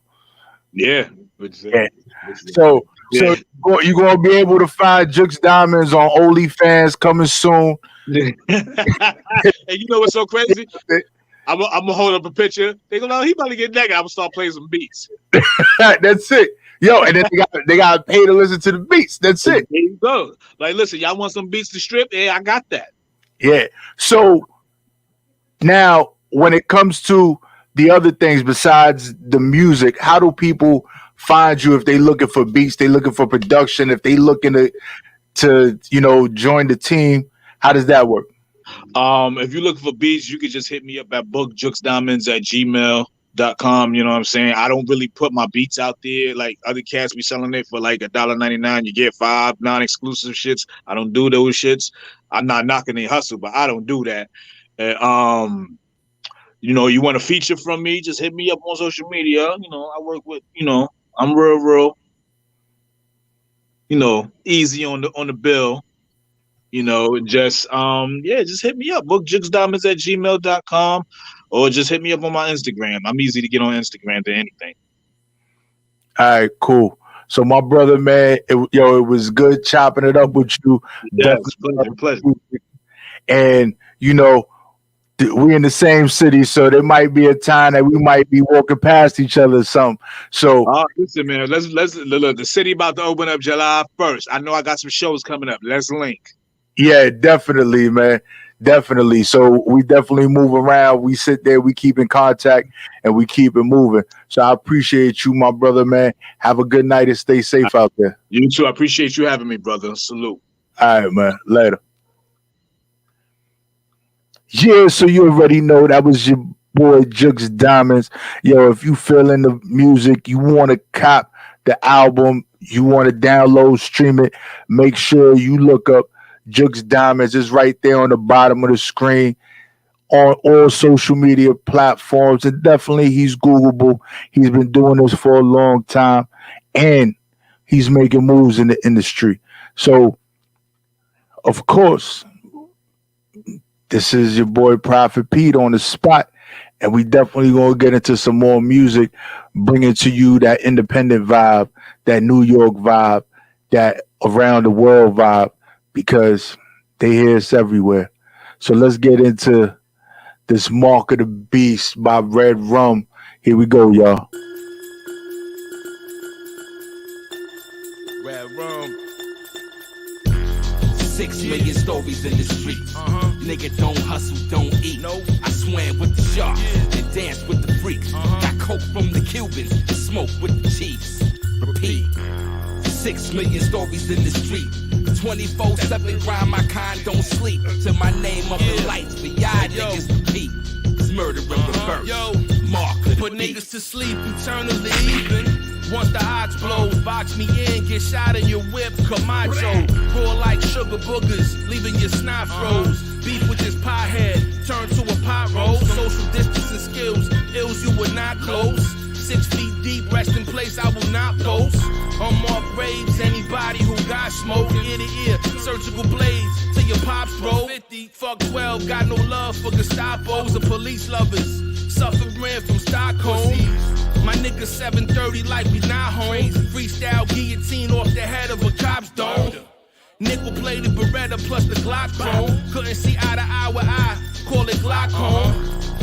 Yeah. Yeah. So you're gonna be able to find Juxx Diamondz on OnlyFans coming soon. And you know what's so crazy? I'm gonna hold up a picture. They go, he about to get naked. I'm gonna start playing some beats. That's it. Yo, and then they got to pay to listen to the beats. That's it. There you go. Like, listen, y'all want some beats to strip? Yeah, I got that. Yeah. So now, when it comes to the other things besides the music, how do people find you if they looking for beats, they looking for production, if they looking to join the team? How does that work? If you're looking for beats, you can just hit me up at bookjuxxdiamondz@gmail.com. You know what I'm saying? I don't really put my beats out there like other cats be selling it for like $1.99. You get 5 non-exclusive shits. I don't do those shits. I'm not knocking their hustle, but I don't do that. And, you want a feature from me, just hit me up on social media. I work with, I'm real, easy on the bill. Just hit me up. Bookjuxxdiamondz@gmail.com, or just hit me up on my Instagram. I'm easy to get on Instagram than anything. All right, cool. So my brother, man, it was good chopping it up with you. Yeah, it's pleasure. And we in the same city, so there might be a time that we might be walking past each other or something. So listen, man, let's look. The city about to open up July 1st. I know I got some shows coming up. Let's link. Yeah, definitely, man. Definitely. So we definitely move around. We sit there, we keep in contact, and we keep it moving. So I appreciate you, my brother, man. Have a good night and stay safe out there. You too. I appreciate you having me, brother. Salute. All right, man. Later. Yeah, so you already know that was your boy Juxx Diamondz. Yo, if you feeling the music, you want to cop the album, you want to download, stream it, make sure you look up Juxx Diamondz. Is right there on the bottom of the screen on all social media platforms, and definitely he's Googleable. He's been doing this for a long time, and he's making moves in the industry. So, of course, this is your boy Prophet Pete on the spot, and we definitely gonna get into some more music, bringing to you that independent vibe, that New York vibe, that around the world vibe, because they hear us everywhere. So let's get into this Mark of the Beast by Red Rum. Here we go, y'all. Red Rum. 6 million stories in the street. Nigga don't hustle, don't eat. No, I swam with the sharks and danced with the freaks. Got coke from the Cubans and smoke with the chiefs. Repeat. 6 million stories in the street. 24/7 grind, my kind don't sleep. Till my name up the lights for y'all niggas to peep. It's murder in reverse. Mark of the Put beast. niggas to sleep eternally. Once the odds blow, box me in, get shot in your whip, Camacho. Roar like sugar boogers, leaving your snot froze. Beef with this pothead, turn to a pot roll. Social distancing skills, ills you would not close. 6 feet deep, rest in place, I will not post. Unmarked graves, anybody who got smoke, ear to ear, surgical blades to your pops, bro. 50, fuck 12, got no love for Gestapos or police lovers. Suffering from Stockholm. My nigga 730 like we not home. Freestyle guillotine off the head of a cop's dome. Nickel plated Beretta plus the Glock chrome. Couldn't see eye to eye with eye, call it Glaucoma.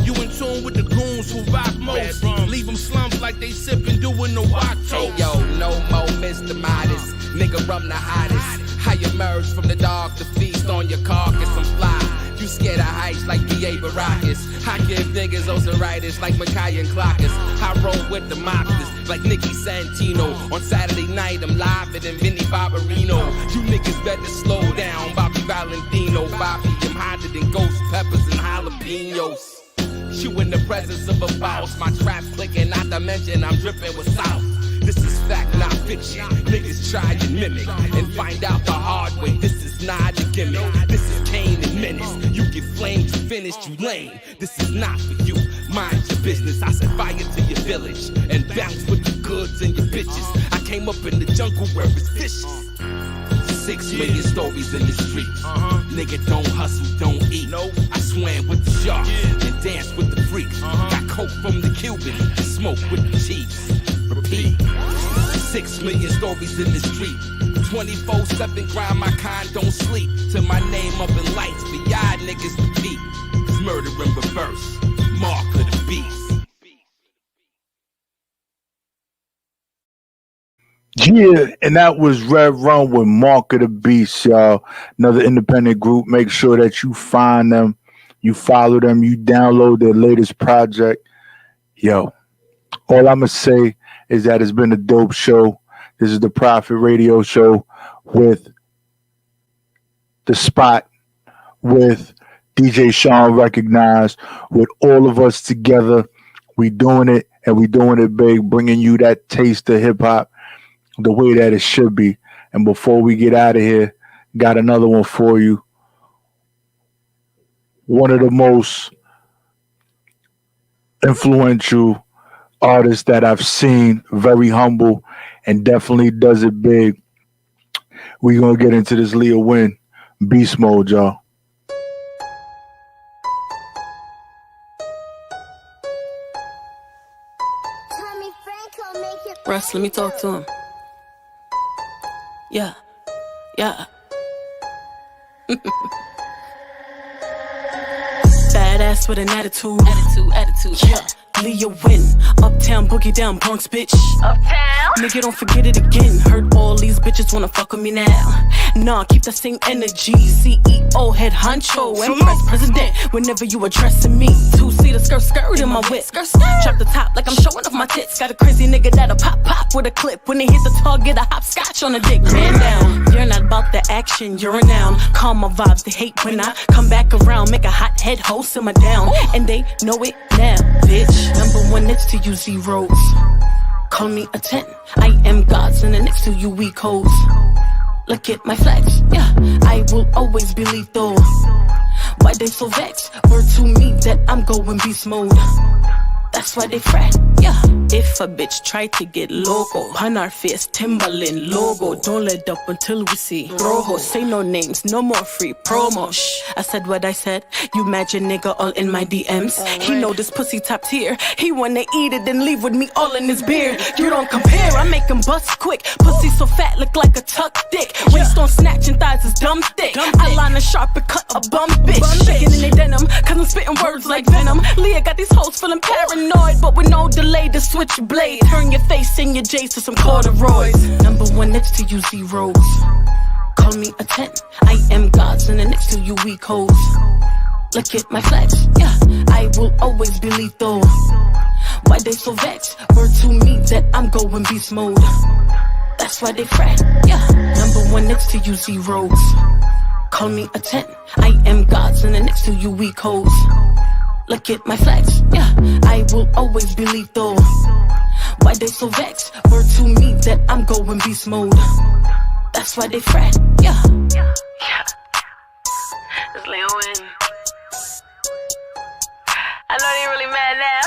You in tune with the goons who rock most. Leave them slums like they sippin', doing the walk toast. Hey, yo, no more Mr. Modest. Nigga rum the hottest. I emerge from the dark to feast on your carcass. I'm fly. You scared of heights like B.A. Baracus. I give niggas osiritis like Mackay and Clockers. I roll with the mobsters like Nicky Santino. On Saturday night, I'm live than Vinny Barbarino. You niggas better slow down, Bobby Valentino. Bobby, I'm hotter than ghost peppers and jalapenos. You in the presence of a boss. My trap's clicking, not to mention I'm dripping with sauce. This is fact, not fiction. Niggas try and mimic and find out the hard way. This is not a gimmick. This is Kane and Menace. You get flamed, you finished, you lame. This is not for you. Mind your business. I set fire to your village and bounce with the goods and your bitches. I came up in the jungle where it's vicious. 6 million stories in the street. Nigga don't hustle, don't eat. I swam with the sharks and danced with the freaks. Got coke from the Cuban, smoke with the chiefs. Repeat. 6 million stories in the street. 24/7 grind, my kind don't sleep. Till my name up in lights for y'all niggas to beat. It's murder in reverse. Mark of the beast. Yeah, and that was Red Rum with Mark of the Beast, y'all. Another independent group. Make sure that you find them, you follow them, you download their latest project. Yo, all I'm going to say is that it's been a dope show. This is the Prophet Radio Show with The Spot, with DJ Sean Recognized, with all of us together. We doing it, and we doing it big, bringing you that taste of hip-hop the way that it should be. And before we get out of here, got another one for you. One of the most influential artists that I've seen, very humble, and definitely does it big. We're going to get into this Leo Win beast mode, y'all. Russ, let me talk to him. Yeah. Badass with an attitude. Yeah. Leo win. Uptown boogie down Bronx, bitch. Uptown. Nigga, don't forget it again. Heard all these bitches wanna fuck with me now. Nah, keep the same energy. CEO, head honcho, and press president. Whenever you addressing me, 2-seater skirt in my whip. Drop the top like I'm showing off my tits. Got a crazy nigga that'll pop with a clip. When they hit the target, a hopscotch on the dick. Man down. You're not about the action, you're a noun. Calm my vibes, they hate when I come back around. Make a hot head hoe simmer down. And they know it now, bitch. Number 1 next to you, zeros. Call me a 10. I am God's, and the next to you, weak hoes. Look at my flex, yeah. I will always be lethal. Why they so vexed? Word to me that I'm going beast mode. That's why they fret, yeah. If a bitch try to get loco, on our face, Timberland logo. Don't let up until we see rojo. Say no names, no more free promo. Shh, I said what I said. You imagine nigga all in my DMs. He know this pussy top tier. He wanna eat it and leave with me all in his beard. You don't compare, I make him bust quick. Pussy so fat, look like a tuck dick. Waist on snatching thighs is dumb thick. Eyeliner sharp and cut a bum bitch. Shaking in they denim, cause I'm spitting words like venom. Leah got these hoes feeling paranoid, but with no delay to switch blade. Turn your face and your J's to some corduroys. Number 1 next to you, zeros. Call me a 10. I am God's, and the next to you, weak hoes. Look at my flex, yeah. I will always be lethal. Why they so vexed? Word to me that I'm going beast mode. That's why they fret, yeah. Number 1 next to you, zeros. Call me a 10. I am God's, and the next to you, weak hoes. Look at my flex, yeah. I will always be lethal. Why they so vexed? Word to me that I'm going beast mode. That's why they fret, yeah. It's Leo win. I know they really mad now.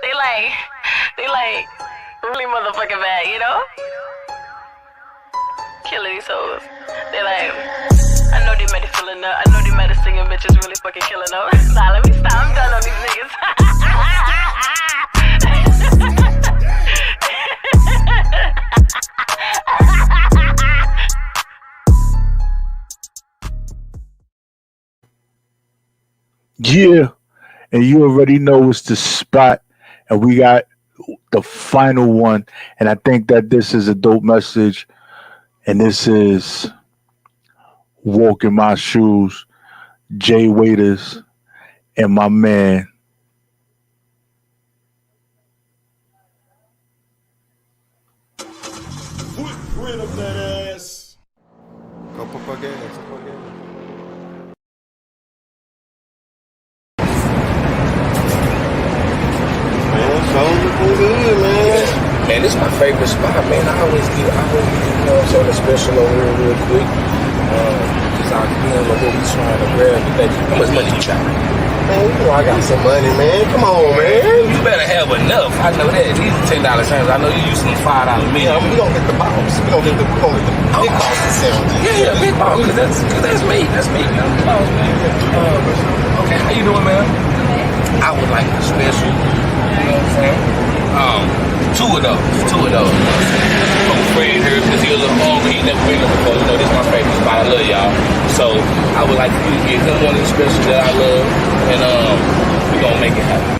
They like really motherfucking bad, you know? Killing these hoes. They like, I know they mad at feeling up. I know they mad at singing bitches really fucking killing up. Nah, let me stop. I'm done on these niggas. Yeah, and you already know it's The Spot, and we got the final one, and I think that this is a dope message, and this is Walk in My Shoes, Jay Waiters, and my man Footprint of that ass. Go pop again. Man, this is my favorite spot. being on what we trying to grab today. How much money you got? Man, you know I got some money, man. Come on, man. You better have enough. I know that. These are $10 changes. I know you use some $5 million. Yeah, we gonna get the bottles. We gonna get the big bottles to sell. Yeah, big bottles. Cause that's me. That's me. I'm the boss, man. Okay, how you doing, man? I would like a special. You know what I'm saying? Two of those. From Fred here, because he a little hungry. He never been there before. You know, this is my favorite spot. I love y'all. So I would like for you to get him one of the specials that I love, and we gonna make it happen.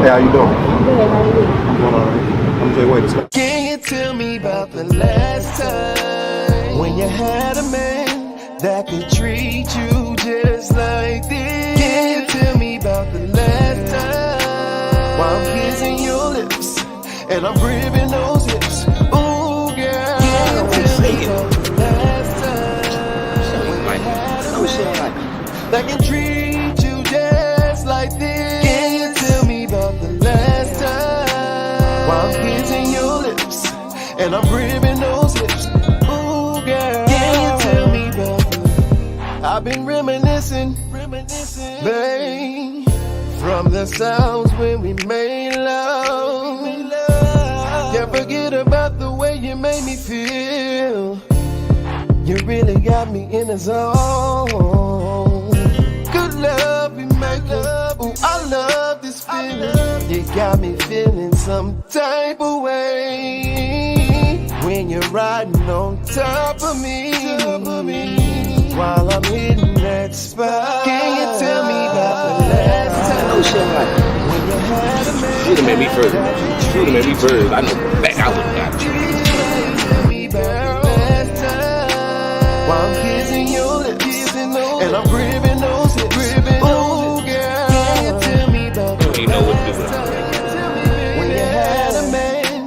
Hey, how you doing? Good, how are you? I'm doing all right. I'm Jay Waiters. Can you tell me about the last time when you had a man that could treat you just like this? Can you tell me about the last time while I'm kissing your lips and I'm gripping those hips? Ooh, girl. Can you tell me about the last time when you had a man that can treat you just like this? Can you tell me about the last time while I'm kissing your lips and I'm gripping those hips? Ooh, girl. Can you tell me about the... I've been reminiscing, babe, from the sounds when we made love. Can't forget about the way you made me feel. You really got me in the zone. Good love we make love. Ooh, I love this feeling. You got me feeling some type of way when you're riding on top of me while I'm hitting that spot. Can you tell me about the last time? No shit like when you had a man? Should have made me first. Should have made me first. I know back I would have got you. Tell me about the last time while I'm kissing your lips and I'm gripping those hips. Oh, girl. Can you tell me about the last time when you had a man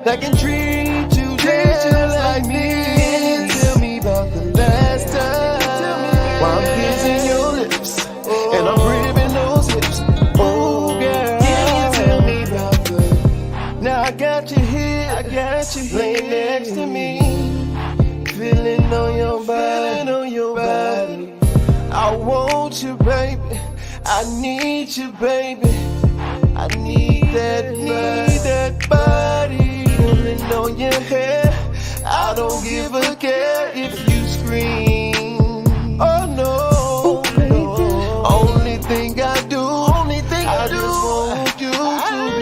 that can treat you just like me? Can you tell me about the last time while I'm kissing your lips and I'm gripping those hips? Oh, girl. Can you tell me about the... Now I got you here, laying next to me, feeling on your body. I want you, baby. I need you, baby. I need that body. Feeling on your hair. I don't give a care if you scream. Oh no, no. Only thing I do, I just want you to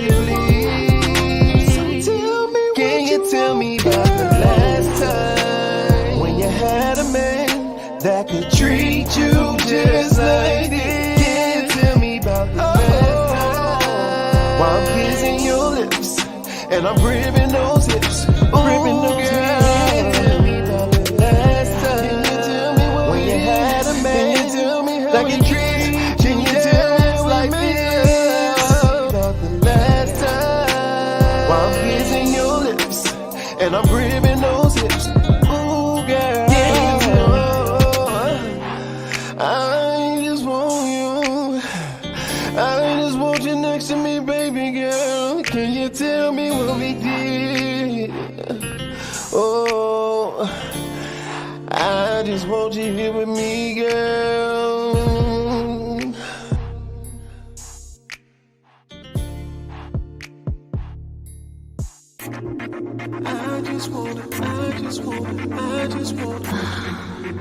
believe. So tell me, can you tell me about the last time when you had a man that could treat you just like this? Can you tell me about the last time while I'm kissing your lips and I'm gripping those hips? Gripping those hips. Can you tell me about the last time when you had a man that could treat you just like this? About the last time while I'm kissing your lips and I'm gripping those hips. Ooh, girl. I just want you. I just want you next to me, baby girl. Can you tell me what we did? Oh, I just want you here with me, girl. I just want it. I just want it. I just want it.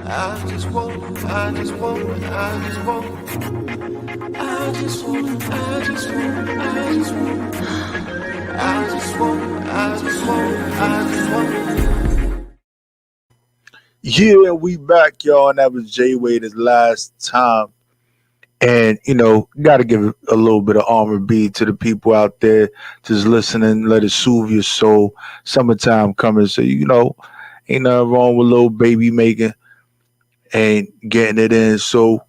I just want it. I just want it. I just want it. I just want it. I just want it. I just want it. I just want it. I just want it. I just want it. Yeah, we back, y'all, and that was Jay Wade's last time. And, you know, got to give a little bit of R&B to the people out there just listening. Let it soothe your soul. Summertime coming, so, you know, ain't nothing wrong with a little baby making and getting it in. So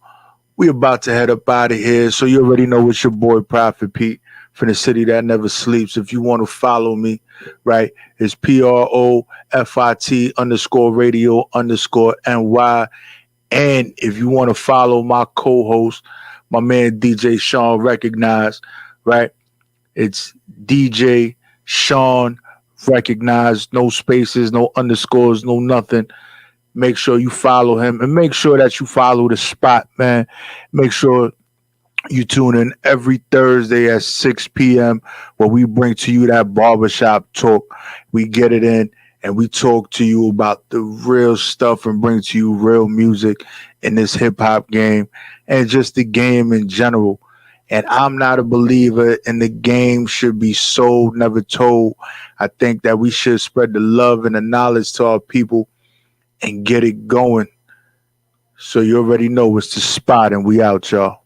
we about to head up out of here. So you already know it's your boy, Prophet Pete, from the city that never sleeps. If you want to follow me, right, it's PROFIT _radio _NY. And if you want to follow my co-host, my man DJ Sean Recognized, right? It's DJ Sean Recognized, no spaces, no underscores, no nothing. Make sure you follow him and make sure that you follow the spot, man. Make sure you tune in every Thursday at 6 p.m. where we bring to you that barbershop talk. We get it in and we talk to you about the real stuff and bring to you real music in this hip hop game and just the game in general. And I'm not a believer in the game should be sold, never told. I think that we should spread the love and the knowledge to our people and get it going. So you already know it's the spot and we out, y'all.